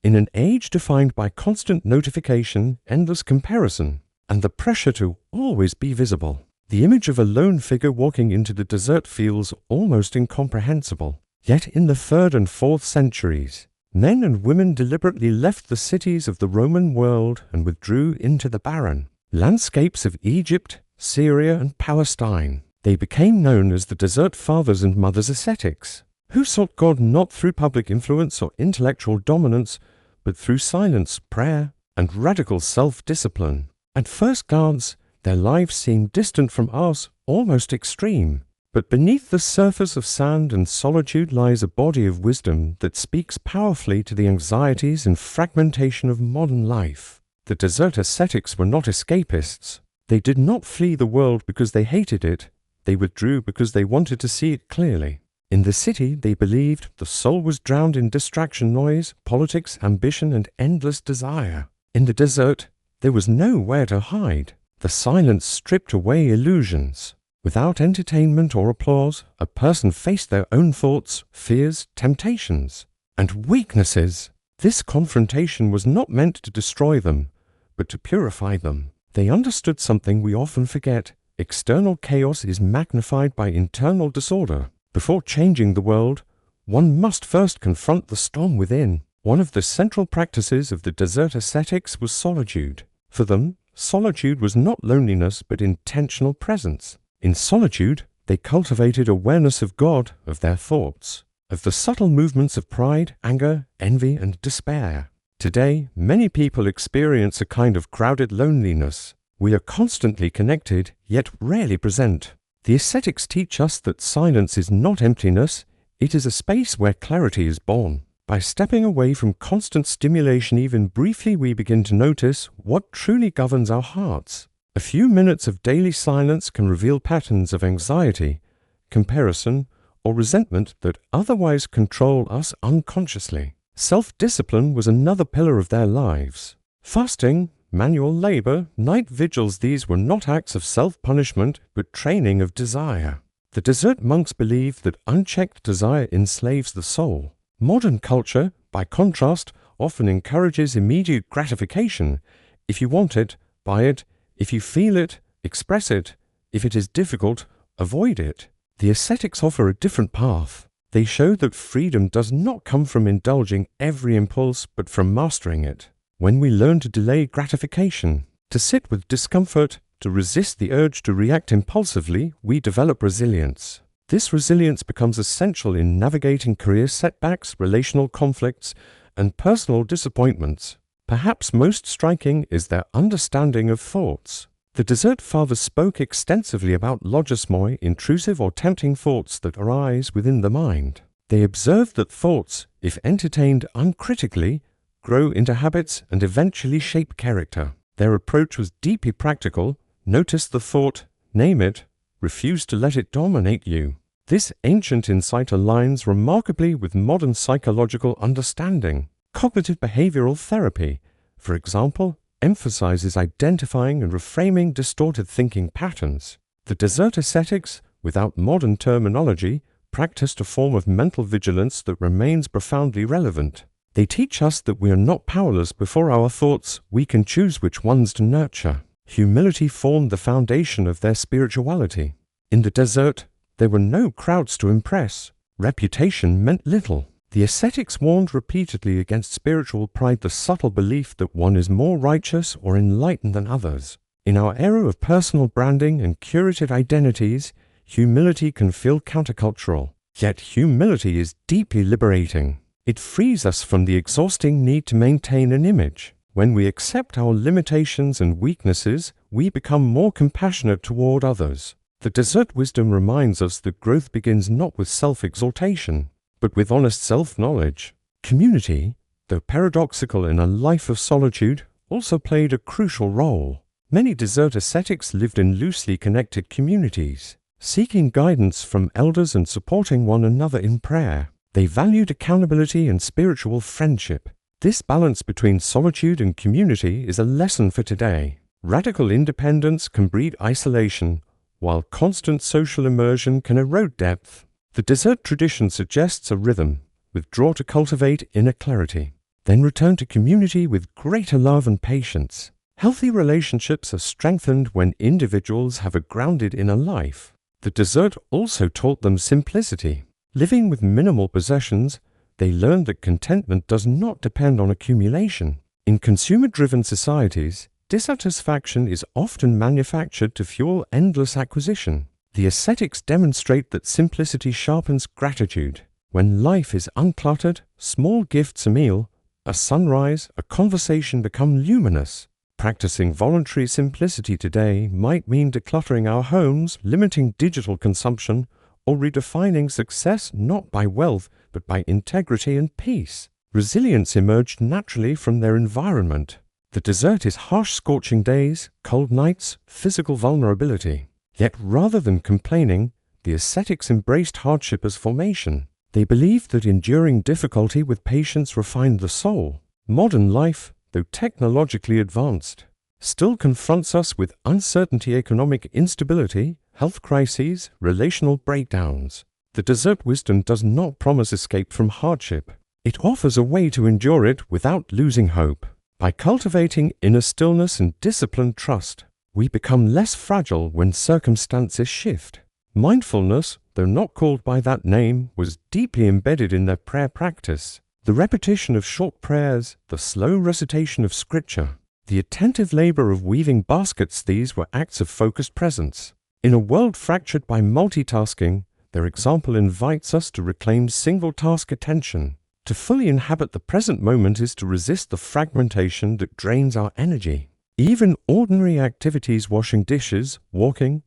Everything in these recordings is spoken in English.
In an age defined by constant notification, endless comparison, and the pressure to always be visible, the image of a lone figure walking into the desert feels almost incomprehensible. Yet in the 3rd and 4th centuries, men and women deliberately left the cities of the Roman world and withdrew into the barren landscapes of Egypt, Syria, and Palestine. They became known as the Desert Fathers and Mothers ascetics, who sought God not through public influence or intellectual dominance, but through silence, prayer, and radical self-discipline. At first glance, their lives seem distant from us, almost extreme. But beneath the surface of sand and solitude lies a body of wisdom that speaks powerfully to the anxieties and fragmentation of modern life. The desert ascetics were not escapists. They did not flee the world because they hated it. They withdrew because they wanted to see it clearly. In the city, they believed the soul was drowned in distraction, noise, politics, ambition, and endless desire. In the desert, there was nowhere to hide. The silence stripped away illusions. Without entertainment or applause, a person faced their own thoughts, fears, temptations, and weaknesses. This confrontation was not meant to destroy them, but to purify them. They understood something we often forget. External chaos is magnified by internal disorder. Before changing the world, one must first confront the storm within. One of the central practices of the desert ascetics was solitude. For them, solitude was not loneliness but intentional presence. In solitude, they cultivated awareness of God, of their thoughts, of the subtle movements of pride, anger, envy, and despair. Today, many people experience a kind of crowded loneliness. We are constantly connected, yet rarely present. The ascetics teach us that silence is not emptiness, it is a space where clarity is born. By stepping away from constant stimulation even briefly, we begin to notice what truly governs our hearts. A few minutes of daily silence can reveal patterns of anxiety, comparison, or resentment that otherwise control us unconsciously. Self-discipline was another pillar of their lives. Fasting, manual labor, night vigils, these were not acts of self-punishment, but training of desire. The desert monks believed that unchecked desire enslaves the soul. Modern culture, by contrast, often encourages immediate gratification. If you want it, buy it. If you feel it, express it. If it is difficult, avoid it. The ascetics offer a different path. They show that freedom does not come from indulging every impulse, but from mastering it. When we learn to delay gratification, to sit with discomfort, to resist the urge to react impulsively, we develop resilience. This resilience becomes essential in navigating career setbacks, relational conflicts, and personal disappointments. Perhaps most striking is their understanding of thoughts. The Desert Fathers spoke extensively about logismoi, intrusive or tempting thoughts that arise within the mind. They observed that thoughts, if entertained uncritically, grow into habits and eventually shape character. Their approach was deeply practical. Notice the thought, name it, refuse to let it dominate you. This ancient insight aligns remarkably with modern psychological understanding. Cognitive behavioral therapy, for example, emphasizes identifying and reframing distorted thinking patterns. The desert ascetics, without modern terminology, practiced a form of mental vigilance that remains profoundly relevant. They teach us that we are not powerless before our thoughts, we can choose which ones to nurture. Humility formed the foundation of their spirituality. In the desert, there were no crowds to impress. Reputation meant little. The ascetics warned repeatedly against spiritual pride, the subtle belief that one is more righteous or enlightened than others. In our era of personal branding and curated identities, humility can feel countercultural. Yet humility is deeply liberating. It frees us from the exhausting need to maintain an image. When we accept our limitations and weaknesses, we become more compassionate toward others. The desert wisdom reminds us that growth begins not with self-exaltation, but with honest self-knowledge. Community, though paradoxical in a life of solitude, also played a crucial role. Many desert ascetics lived in loosely connected communities, seeking guidance from elders and supporting one another in prayer. They valued accountability and spiritual friendship. This balance between solitude and community is a lesson for today. Radical independence can breed isolation, while constant social immersion can erode depth. The desert tradition suggests a rhythm, withdraw to cultivate inner clarity. then return to community with greater love and patience. Healthy relationships are strengthened when individuals have a grounded inner life. The desert also taught them simplicity. Living with minimal possessions, they learned that contentment does not depend on accumulation. In consumer-driven societies, dissatisfaction is often manufactured to fuel endless acquisition. The ascetics demonstrate that simplicity sharpens gratitude. When life is uncluttered, small gifts, a meal, a sunrise, a conversation become luminous. Practicing voluntary simplicity today might mean decluttering our homes, limiting digital consumption, or redefining success not by wealth but by integrity and peace. Resilience emerged naturally from their environment. The desert is harsh, scorching days, cold nights, physical vulnerability. Yet rather than complaining, the ascetics embraced hardship as formation. They believed that enduring difficulty with patience refined the soul. Modern life, though technologically advanced, still confronts us with uncertainty, economic instability, health crises, relational breakdowns. The desert wisdom does not promise escape from hardship. It offers a way to endure it without losing hope. By cultivating inner stillness and disciplined trust, we become less fragile when circumstances shift. Mindfulness, though not called by that name, was deeply embedded in their prayer practice. The repetition of short prayers, the slow recitation of scripture, the attentive labor of weaving baskets, these were acts of focused presence. In a world fractured by multitasking, their example invites us to reclaim single-task attention. To fully inhabit the present moment is to resist the fragmentation that drains our energy. Even ordinary activities, washing dishes, walking,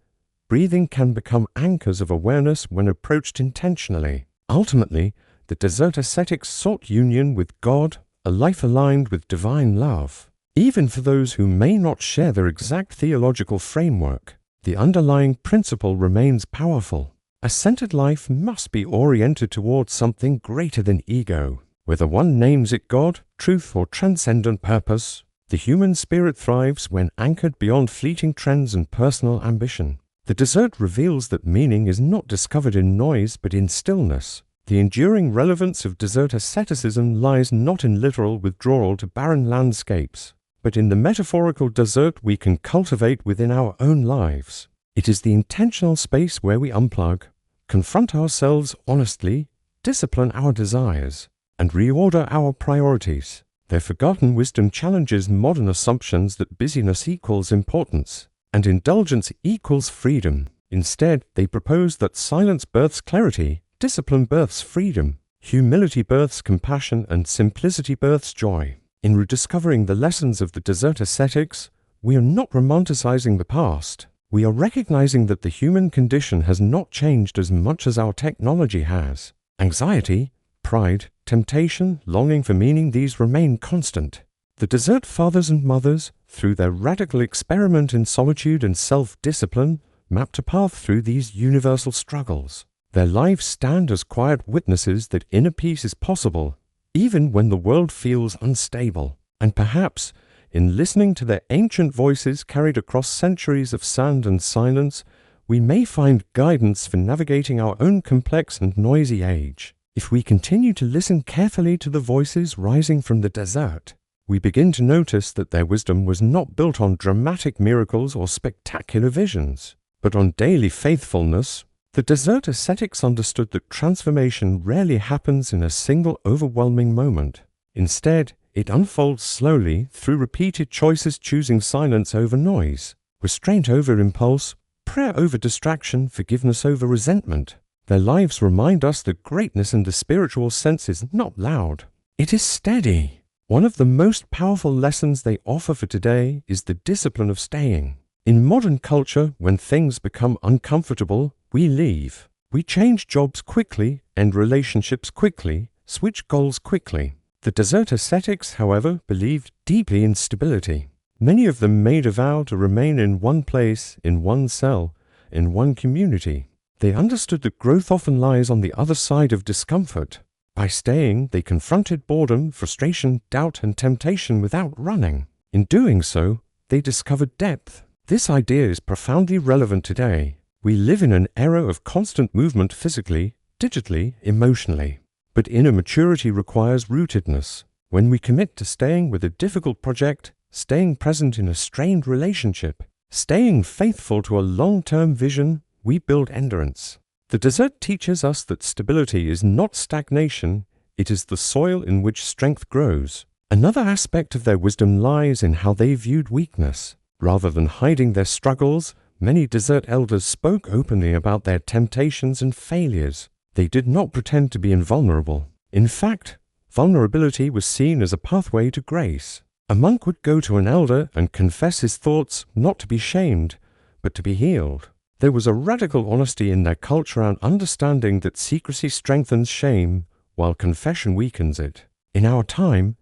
breathing, can become anchors of awareness when approached intentionally. Ultimately, the desert ascetics sought union with God, a life aligned with divine love. Even for those who may not share their exact theological framework, the underlying principle remains powerful. A centered life must be oriented towards something greater than ego. Whether one names it God, truth, or transcendent purpose, the human spirit thrives when anchored beyond fleeting trends and personal ambition. The desert reveals that meaning is not discovered in noise but in stillness. The enduring relevance of desert asceticism lies not in literal withdrawal to barren landscapes, but in the metaphorical desert we can cultivate within our own lives. It is the intentional space where we unplug, confront ourselves honestly, discipline our desires, and reorder our priorities. Their forgotten wisdom challenges modern assumptions that busyness equals importance, and indulgence equals freedom. Instead, they propose that silence births clarity, discipline births freedom, humility births compassion, and simplicity births joy. In rediscovering the lessons of the desert ascetics, we are not romanticizing the past. We are recognizing that the human condition has not changed as much as our technology has. Anxiety, pride, temptation, longing for meaning, these remain constant. The desert fathers and mothers, through their radical experiment in solitude and self-discipline, mapped a path through these universal struggles. Their lives stand as quiet witnesses that inner peace is possible, even when the world feels unstable. And perhaps, in listening to their ancient voices carried across centuries of sand and silence, we may find guidance for navigating our own complex and noisy age. If we continue to listen carefully to the voices rising from the desert, we begin to notice that their wisdom was not built on dramatic miracles or spectacular visions, but on daily faithfulness. The desert ascetics understood that transformation rarely happens in a single overwhelming moment. Instead, it unfolds slowly through repeated choices, choosing silence over noise, restraint over impulse, prayer over distraction, forgiveness over resentment. Their lives remind us that greatness in the spiritual sense is not loud. It is steady. One of the most powerful lessons they offer for today is the discipline of staying. In modern culture, when things become uncomfortable, we leave. We change jobs quickly, end relationships quickly, switch goals quickly. The desert ascetics, however, believed deeply in stability. Many of them made a vow to remain in one place, in one cell, in one community. They understood that growth often lies on the other side of discomfort. By staying, they confronted boredom, frustration, doubt, and temptation without running. In doing so, they discovered depth. This idea is profoundly relevant today. We live in an era of constant movement physically, digitally, emotionally. But inner maturity requires rootedness. when we commit to staying with a difficult project, staying present in a strained relationship, staying faithful to a long-term vision, we build endurance. The desert teaches us that stability is not stagnation, it is the soil in which strength grows. Another aspect of their wisdom lies in how they viewed weakness. Rather than hiding their struggles, many desert elders spoke openly about their temptations and failures. They did not pretend to be invulnerable. In fact, vulnerability was seen as a pathway to grace. A monk would go to an elder and confess his thoughts, not to be shamed, but to be healed. There was a radical honesty in their culture and understanding that secrecy strengthens shame, while confession weakens it. In our time,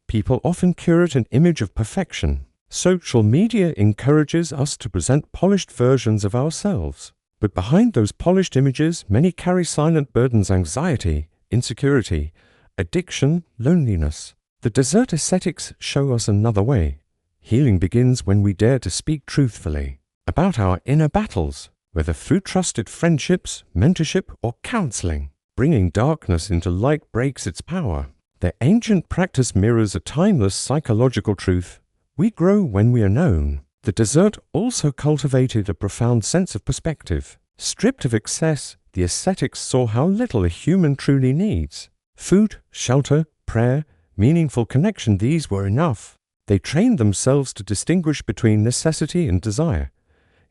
people often curate an image of perfection. Social media encourages us to present polished versions of ourselves. But behind those polished images, many carry silent burdens: anxiety, insecurity, addiction, loneliness. The desert ascetics show us another way. Healing begins when we dare to speak truthfully about our inner battles, whether through trusted friendships, mentorship, or counseling. Bringing darkness into light breaks its power. Their ancient practice mirrors a timeless psychological truth. We grow when we are known. The desert also cultivated a profound sense of perspective. Stripped of excess, the ascetics saw how little a human truly needs. Food, shelter, prayer, meaningful connection, these were enough. They trained themselves to distinguish between necessity and desire.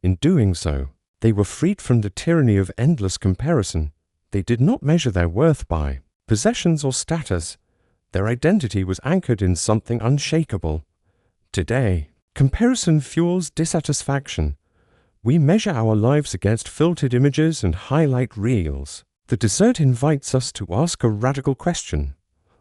In doing so, they were freed from the tyranny of endless comparison. They did not measure their worth by possessions or status. Their identity was anchored in something unshakable. Today, comparison fuels dissatisfaction. We measure our lives against filtered images and highlight reels. The desert invites us to ask a radical question.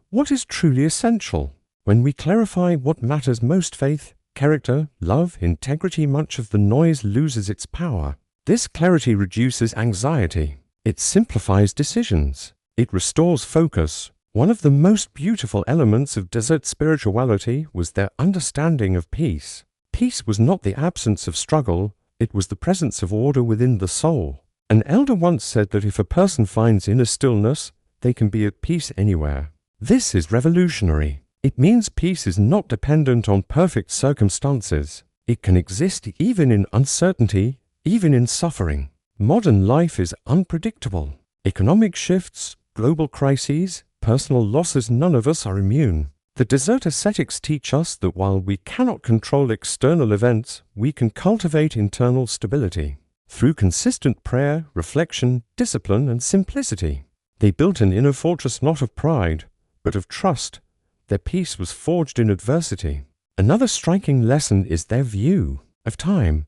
What is truly essential? When we clarify what matters most: faith, character, love, integrity, much of the noise loses its power. This clarity reduces anxiety. It simplifies decisions. It restores focus. One of the most beautiful elements of desert spirituality was their understanding of peace. Peace was not the absence of struggle, it was the presence of order within the soul. An elder once said that if a person finds inner stillness, they can be at peace anywhere. This is revolutionary. It means peace is not dependent on perfect circumstances. It can exist even in uncertainty, even in suffering. Modern life is unpredictable. Economic shifts, global crises, personal losses, none of us are immune. The desert ascetics teach us that while we cannot control external events, we can cultivate internal stability. Through consistent prayer, reflection, discipline, and simplicity, they built an inner fortress not of pride, but of trust. Their peace was forged in adversity. Another striking lesson is their view of time.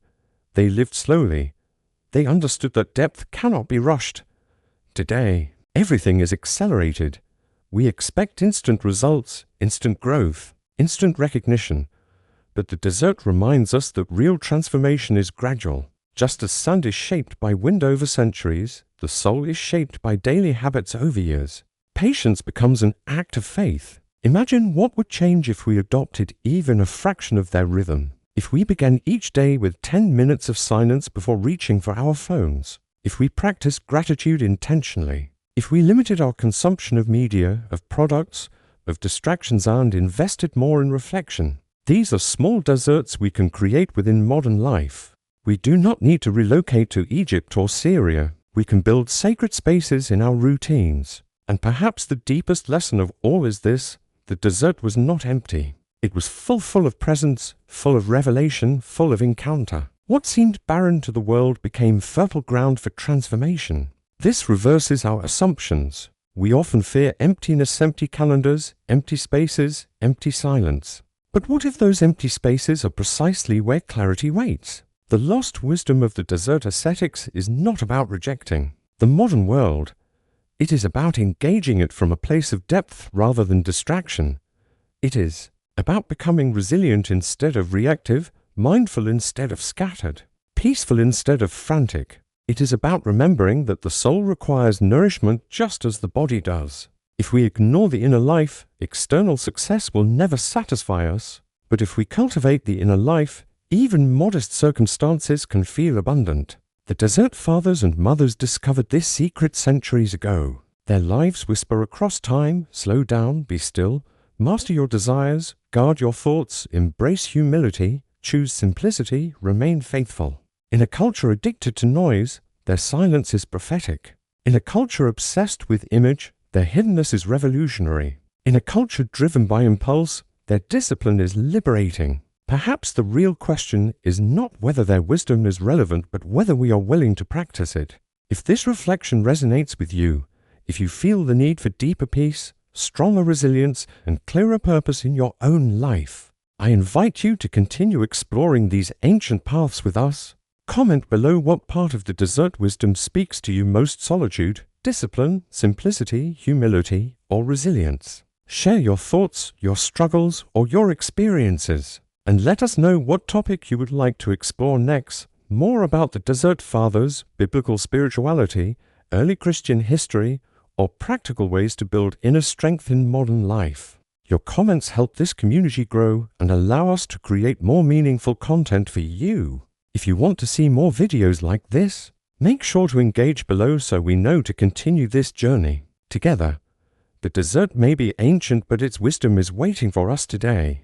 They lived slowly. They understood that depth cannot be rushed. Today, everything is accelerated. We expect instant results, instant growth, instant recognition. But the desert reminds us that real transformation is gradual. Just as sand is shaped by wind over centuries, the soul is shaped by daily habits over years. Patience becomes an act of faith. Imagine what would change if we adopted even a fraction of their rhythm. If we began each day with 10 minutes of silence before reaching for our phones. If we practiced gratitude intentionally. If we limited our consumption of media, of products, of distractions, and invested more in reflection. These are small deserts we can create within modern life. We do not need to relocate to Egypt or Syria. We can build sacred spaces in our routines. And perhaps the deepest lesson of all is this: the desert was not empty. It was full of presence, full of revelation, full of encounter. What seemed barren to the world became fertile ground for transformation. This reverses our assumptions. We often fear emptiness, empty calendars, empty spaces, empty silence. But what if those empty spaces are precisely where clarity waits? The lost wisdom of the desert ascetics is not about rejecting the modern world. It is about engaging it from a place of depth rather than distraction. It is about becoming resilient instead of reactive, mindful instead of scattered, peaceful instead of frantic. It is about remembering that the soul requires nourishment just as the body does. If we ignore the inner life, external success will never satisfy us. But if we cultivate the inner life, even modest circumstances can feel abundant. The desert fathers and mothers discovered this secret centuries ago. Their lives whisper across time: slow down, be still, Master your desires, guard your thoughts, embrace humility, choose simplicity, remain faithful. In a culture addicted to noise, their silence is prophetic. In a culture obsessed with image, their hiddenness is revolutionary. In a culture driven by impulse, their discipline is liberating. Perhaps the real question is not whether their wisdom is relevant, but whether we are willing to practice it. If this reflection resonates with you, if you feel the need for deeper peace, stronger resilience, and clearer purpose in your own life, I invite you to continue exploring these ancient paths with us. Comment below what part of the desert wisdom speaks to you most: solitude, discipline, simplicity, humility, or resilience. Share your thoughts, your struggles, or your experiences, and let us know what topic you would like to explore next. More about the Desert Fathers, biblical spirituality, early Christian history, or practical ways to build inner strength in modern life. Your comments help this community grow and allow us to create more meaningful content for you. If you want to see more videos like this, make sure to engage below so we know to continue this journey together. The desert may be ancient, but its wisdom is waiting for us today.